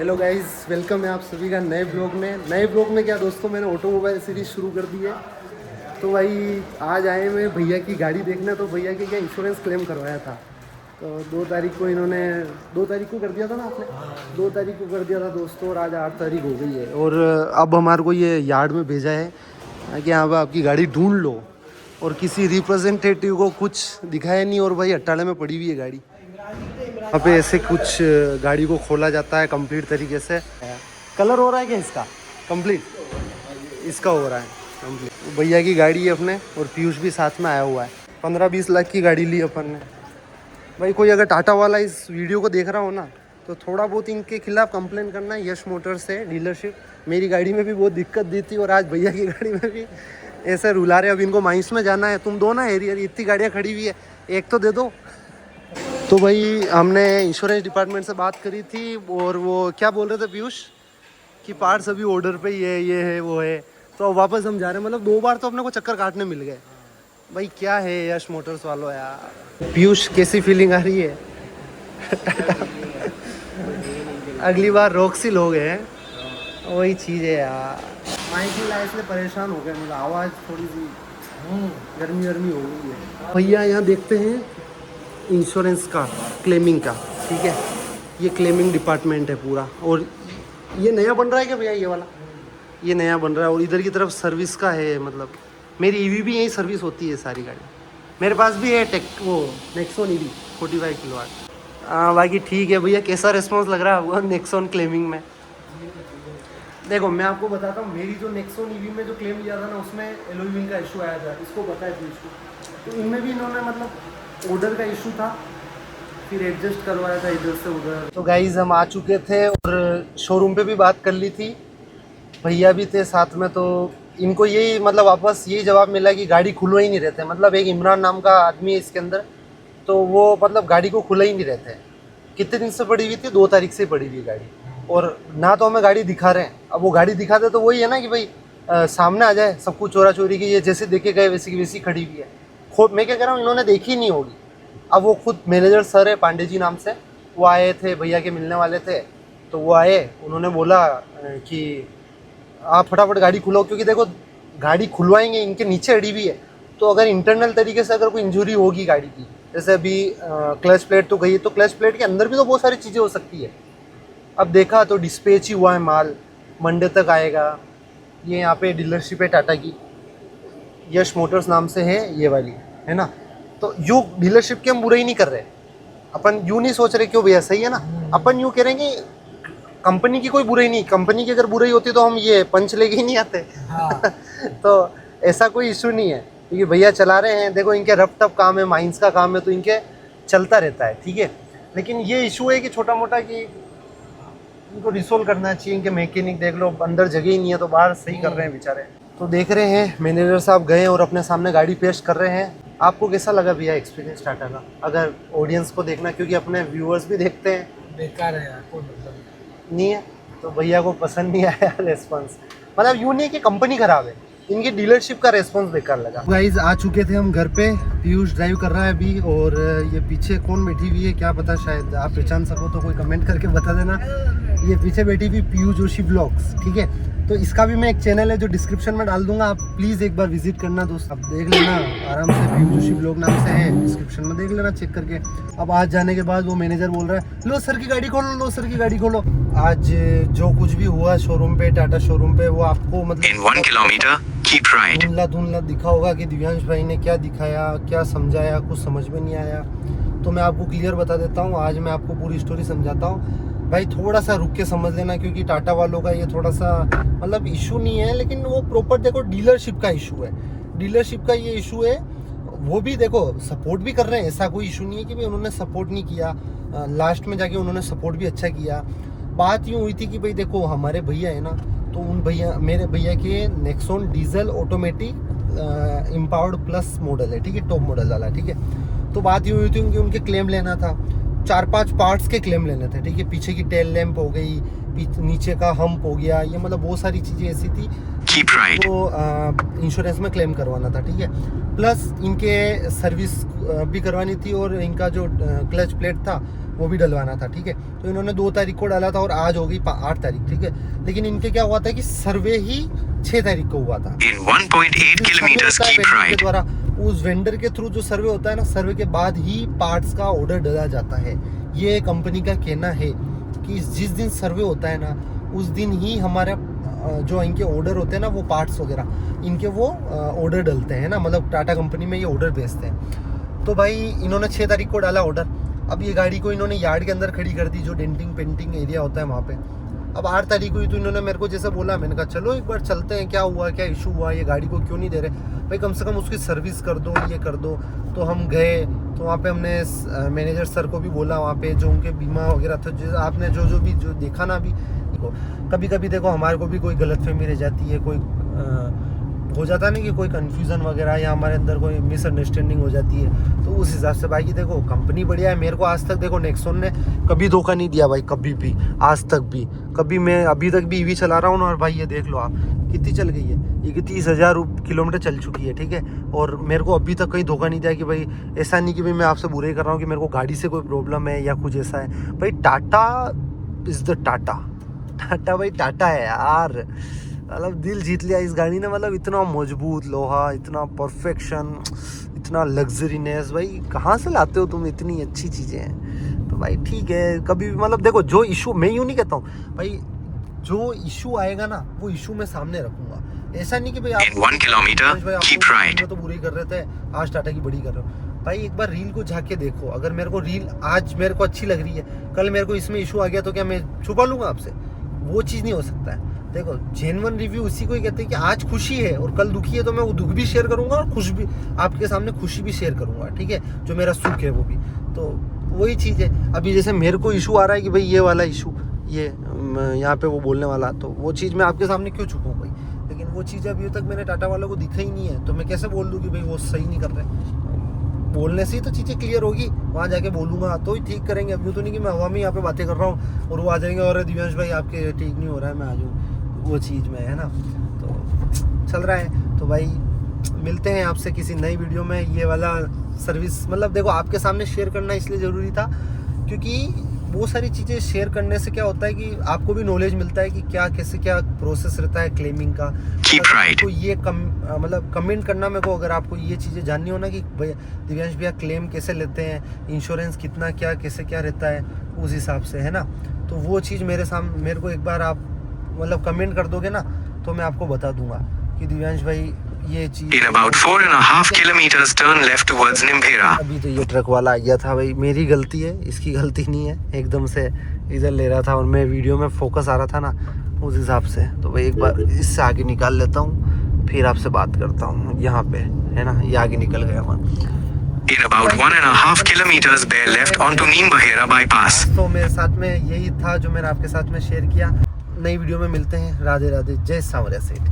Hello guys, welcome है आप सभी का नए ब्लॉग में क्या दोस्तों, मैंने ऑटोमोबाइल सीरीज़ शुरू कर दी है। तो भाई आज आए मैं भैया की गाड़ी देखना। तो भैया के क्या इंश्योरेंस क्लेम करवाया था, तो 2 तारीख को इन्होंने 2 तारीख को कर दिया था ना आपने। 2 तारीख को कर दिया था दोस्तों, और आज 8 तारीख हो गई है। और अब हमारे को ये यार्ड में भेजा है कि यहाँ पर आपकी गाड़ी ढूंढ लो, और किसी रिप्रेजेंटेटिव को कुछ दिखाया नहीं। और भाई अट्ठाले में पड़ी हुई है गाड़ी। यहाँ पे ऐसे कुछ गाड़ी को खोला जाता है कंप्लीट तरीके से। कलर हो रहा है क्या इसका कंप्लीट? इसका हो रहा है कंप्लीट। भैया की गाड़ी है अपने, और पीयूष भी साथ में आया हुआ है। 15-20 लाख की गाड़ी ली अपन ने। भाई कोई अगर टाटा वाला इस वीडियो को देख रहा हो ना, तो थोड़ा बहुत इनके खिलाफ कंप्लेन करना है। यश मोटर्स से डीलरशिप मेरी गाड़ी में भी बहुत दिक्कत दी थी, और आज भैया की गाड़ी में भी ऐसे रुला रहे। अब इनको माइंस में जाना है। तुम दो ना एरियर, इतनी गाड़ियाँ खड़ी हुई है, एक तो दे दो। तो भाई हमने इंश्योरेंस डिपार्टमेंट से बात करी थी, और वो क्या बोल रहे थे पीयूष कि पार्ट्स अभी ऑर्डर पे ही है, ये है वो है। तो अब वापस हम जा रहे हैं। मतलब 2 बार तो अपने को चक्कर काटने मिल गए। भाई क्या है यश मोटर्स वालों यार। पीयूष कैसी फीलिंग आ रही है? अगली बार रॉक्सी लोग हैं, वही चीज़ है यार। माइक की लाइट से परेशान हो गए, मतलब आवाज़ थोड़ी सी गर्मी हो गई है। भैया यहाँ देखते हैं इंश्योरेंस का, क्लेमिंग का, ठीक है। ये क्लेमिंग डिपार्टमेंट है पूरा। और ये नया बन रहा है क्या भैया? ये वाला ये नया बन रहा है। और इधर की तरफ सर्विस का है। मतलब मेरी ईवी भी यही सर्विस होती है सारी गाड़ी। मेरे पास भी है वो नेक्सॉन ईवी 45 किलोवाट। बाकी ठीक है भैया। कैसा रिस्पॉन्स लग रहा है आपको नेक्सॉन क्लेमिंग में? देखो मैं आपको बताता हूँ, मेरी जो नेक्सॉन ईवी में जो क्लेम लिया था ना, उसमें एलॉय व्हील का इशू आया था। इसको पता है पीयूष को। तो इनमें भी इन्होंने मतलब ऑर्डर का इशू था, फिर एडजस्ट करवाया था इधर से उधर। तो गाइज हम आ चुके थे, और शोरूम पे भी बात कर ली थी, भैया भी थे साथ में। तो इनको यही मतलब वापस यही जवाब मिला कि गाड़ी खुलवा ही नहीं रहते। मतलब एक इमरान नाम का आदमी है इसके अंदर, तो वो मतलब गाड़ी को खुला ही नहीं रहते। कितने दिन से पड़ी हुई थी? 2 तारीख से पड़ी हुई गाड़ी। और ना तो हमें गाड़ी दिखा रहे हैं। अब वो गाड़ी दिखाते तो वही है ना कि भाई सामने आ जाए सब कुछ चोरा चोरी की। ये जैसे देखे गए वैसी की वैसी खड़ी हुई है। खुद मैं क्या कह रहा हूँ, इन्होंने देखी नहीं होगी। अब वो खुद मैनेजर सर है पांडे जी नाम से, वो आए थे, भैया के मिलने वाले थे। तो वो आए, उन्होंने बोला कि आप फटाफट गाड़ी खुलाओ, क्योंकि देखो गाड़ी खुलवाएंगे, इनके नीचे अड़ी हुई है। तो अगर इंटरनल तरीके से अगर कोई इंजरी होगी गाड़ी की, जैसे अभी क्लच प्लेट तो गई, तो क्लच प्लेट के अंदर भी तो बहुत सारी चीज़ें हो सकती है। अब देखा तो डिस्पैच ही हुआ है माल, मंडे तक आएगा। ये यहाँ पे डीलरशिप है टाटा की, यश मोटर्स नाम से है ये वाली, है ना। तो यूँ डीलरशिप की हम बुराई नहीं कर रहे, अपन यूँ नहीं सोच रहे क्यों भैया, सही है ना। अपन यूँ कह रहे हैं कि कंपनी की कोई बुराई नहीं। कंपनी की अगर बुराई होती तो हम ये पंच लेके ही नहीं आते। हाँ। तो ऐसा कोई इशू नहीं है, क्योंकि भैया चला रहे हैं। देखो इनके रफ टफ काम है, माइंस का काम है, तो इनके चलता रहता है, ठीक है। लेकिन ये इशू है कि छोटा मोटा कि इनको रिसोल्व करना चाहिए। इनके मैकेनिक देख लो, अंदर जगह ही नहीं है, तो बाहर सही कर रहे हैं बेचारे। तो देख रहे हैं मैनेजर साहब गए और अपने सामने गाड़ी पेश कर रहे हैं। आपको कैसा लगा भैया एक्सपीरियंस टाटा का? अगर ऑडियंस को देखना, क्योंकि अपने व्यूअर्स भी देखते हैं। बेकार है यार, कोई मतलब नहीं है तो भैया को पसंद नहीं आया रेस्पॉन्स। मतलब यूँ नहीं कि कंपनी खराब है, इनकी डीलरशिप का रेस्पॉन्स बेकार लगा। गाइज आ चुके थे हम घर पे। पीयूष ड्राइव कर रहा है अभी, और ये पीछे कौन बैठी हुई है क्या पता, शायद आप पहचान सको तो कोई कमेंट करके बता देना। ये पीछे बैठी हुई पीयूष जोशी ब्लॉग्स, ठीक है। तो इसका भी मैं एक चैनल है जो डिस्क्रिप्शन में डाल दूंगा, आप प्लीज़ एक बार विजिट करना दोस्त। अब देख लेना आराम से, पीयूष जोशी ब्लॉग नाम से है, डिस्क्रिप्शन में देख लेना चेक करके। अब आज जाने के बाद वो मैनेजर बोल रहा है लो सर की गाड़ी खोलो, लो सर की गाड़ी खोलो। आज जो कुछ भी हुआ शोरूम पे, टाटा शोरूम पे, वो आपको मतलब 1 किलोमीटर कीप राइट धुंधला दिखा होगा कि दिव्यांश भाई ने क्या दिखाया, क्या समझाया, कुछ समझ में नहीं आया। तो मैं आपको क्लियर बता देता हूँ, आज मैं आपको पूरी स्टोरी समझाता हूँ। भाई थोड़ा सा रुक के समझ लेना, क्योंकि टाटा वालों का ये थोड़ा सा मतलब इशू नहीं है, लेकिन वो प्रॉपर देखो डीलरशिप का इशू है। डीलरशिप का ये इशू है। वो भी देखो सपोर्ट भी कर रहे हैं, ऐसा कोई इशू नहीं है कि भाई उन्होंने सपोर्ट नहीं किया। लास्ट में जाके उन्होंने सपोर्ट भी अच्छा किया। बात यूँ हुई थी कि भाई देखो हमारे भैया है ना, तो उन भैया मेरे भैया के Nexon diesel automatic empowered plus model है, ठीक है, टॉप मॉडल वाला, ठीक है। तो बात यूँ हुई थी कि उनके क्लेम लेना था, 4-5 पार्ट्स के क्लेम लेने थे, ठीक है। पीछे की टेल लैंप हो गई, नीचे का हम्प हो गया, ये मतलब बहुत सारी चीज़ें ऐसी थी तो इंश्योरेंस में क्लेम करवाना था, ठीक है। प्लस इनके सर्विस भी करवानी थी, और इनका जो क्लच प्लेट था वो भी डलवाना था, ठीक है। तो इन्होंने 2 तारीख को डाला था और आज हो गई 8 तारीख, ठीक है। लेकिन इनके क्या हुआ था कि सर्वे ही 6 तारीख को हुआ था। In 1.8 kilometers, keep के right. द्वारा उस वेंडर के थ्रू जो सर्वे होता है ना, सर्वे के बाद ही पार्ट्स का ऑर्डर डाला जाता है। ये कंपनी का कहना है कि जिस दिन सर्वे होता है ना, उस दिन ही हमारा जो इनके ऑर्डर होते हैं ना, वो पार्ट्स वगैरह इनके वो ऑर्डर डलते हैं ना, मतलब टाटा कंपनी में ये ऑर्डर भेजते हैं। तो भाई इन्होंने 6 तारीख को डाला ऑर्डर। अब ये गाड़ी को इन्होंने यार्ड के अंदर खड़ी कर दी, जो डेंटिंग पेंटिंग एरिया होता है वहाँ पे। अब 8 तारीख हुई तो इन्होंने मेरे को जैसे बोला, मैंने कहा चलो एक बार चलते हैं, क्या हुआ, क्या इशू हुआ, ये गाड़ी को क्यों नहीं दे रहे भाई, कम से कम उसकी सर्विस कर दो, ये कर दो। तो हम गए, तो वहाँ पे हमने मैनेजर सर को भी बोला, वहाँ पे जो उनके बीमा वगैरह था, जो आपने जो भी जो देखा ना अभी, कभी कभी देखो हमारे को भी कोई गलतफहमी रह जाती है, कोई हो जाता है ना कि कोई कन्फ्यूज़न वगैरह, या हमारे अंदर कोई मिसअंडरस्टैंडिंग हो जाती है। तो उस हिसाब से भाई की देखो कंपनी बढ़िया है। मेरे को आज तक देखो नेक्सॉन ने कभी धोखा नहीं दिया भाई, कभी भी, आज तक भी कभी। मैं अभी तक भी ईवी चला रहा हूँ ना, और भाई ये देख लो आप कितनी चल गई है, ये 30,000 किलोमीटर चल चुकी है, ठीक है। और मेरे को अभी तक कहीं धोखा नहीं दिया कि भाई, ऐसा नहीं कि भाई मैं आपसे बुरा ही कर रहा हूँ कि मेरे को गाड़ी से कोई प्रॉब्लम है या कुछ ऐसा है। भाई टाटा इज़ द टाटा भाई, टाटा है यार। मतलब दिल जीत लिया इस गाड़ी ने, मतलब इतना मजबूत लोहा, इतना परफेक्शन, इतना लग्जरीनेस। भाई कहाँ से लाते हो तुम, इतनी अच्छी चीज़ें हैं। तो भाई ठीक है, कभी भी मतलब देखो, जो इशू, मैं यूँ नहीं कहता हूँ भाई, जो इशू आएगा ना वो इशू मैं सामने रखूँगा। ऐसा नहीं कि भाई आप In 1 kilometer, keep right. तो बुरी कर रहे थे, आज टाटा की बड़ी कर रहे हो। भाई एक बार रील को झाँक के देखो, अगर मेरे को रील आज मेरे को अच्छी लग रही है, कल मेरे को इसमें इशू आ गया तो क्या मैं छुपा लूँगा आपसे? वो चीज़ नहीं हो सकता है। देखो जेन्युइन रिव्यू उसी को ही कहते हैं कि आज खुशी है और कल दुखी है, तो मैं वो दुख भी शेयर करूंगा और खुश भी, आपके सामने खुशी भी शेयर करूंगा, ठीक है, जो मेरा सुख है वो भी। तो वही चीज़ है। अभी जैसे मेरे को इशू आ रहा है कि भाई ये वाला इशू, ये यहाँ पे वो बोलने वाला, तो वो चीज़ मैं आपके सामने क्यों छुपाऊँ भाई? लेकिन वो चीज़ अभी तक मैंने टाटा वालों को दिखा ही नहीं है, तो मैं कैसे बोल दूँ कि भाई वो सही नहीं कर रहे? बोलने से ही तो चीज़ें क्लियर होगी, वहाँ जाके बोलूँगा तो ही ठीक करेंगे। अभी तो नहीं कि मैं हवा में यहाँ पे बातें कर रहा हूँ और वो आ जाएंगे और दिव्यांश भाई आपके ठीक नहीं हो रहा है, मैं आ जाऊँ, वो चीज़ में है ना। तो चल रहा है। तो भाई मिलते हैं आपसे किसी नई वीडियो में। ये वाला सर्विस मतलब देखो आपके सामने शेयर करना इसलिए ज़रूरी था क्योंकि बहुत सारी चीज़ें शेयर करने से क्या होता है कि आपको भी नॉलेज मिलता है कि क्या कैसे क्या प्रोसेस रहता है क्लेमिंग का। Keep right. तो ये मतलब कमेंट करना मेरे को, अगर आपको ये चीज़ें जाननी हो ना कि भैया दिव्यांश भैया क्लेम कैसे लेते हैं, इंश्योरेंस कितना क्या कैसे क्या रहता है उस हिसाब से, है ना। तो वो चीज़ मेरे को एक बार आप मतलब कमेंट कर दोगे ना, तो मैं आपको बता दूंगा कि दिव्यांश भाई ये चीज़। In about 4.5 kilometers, turn left towards Nimbhera. अभी तो ये ट्रक वाला आ गया था भाई, मेरी गलती है, इसकी गलती नहीं है। एकदम से इधर ले रहा था और मैं वीडियो में फोकस आ रहा था ना, उस हिसाब से। तो भाई एक बार इससे आगे निकाल लेता हूँ, फिर आपसे बात करता हूँ। यहाँ पे है ना, ये आगे निकल गया मैं। In about 1.5 kilometers, bear left onto Nimbhera bypass. तो मेरे साथ में यही था जो मैंने आपके साथ में शेयर किया। नई वीडियो में मिलते हैं। राधे राधे, जय सांवरिया सेठ।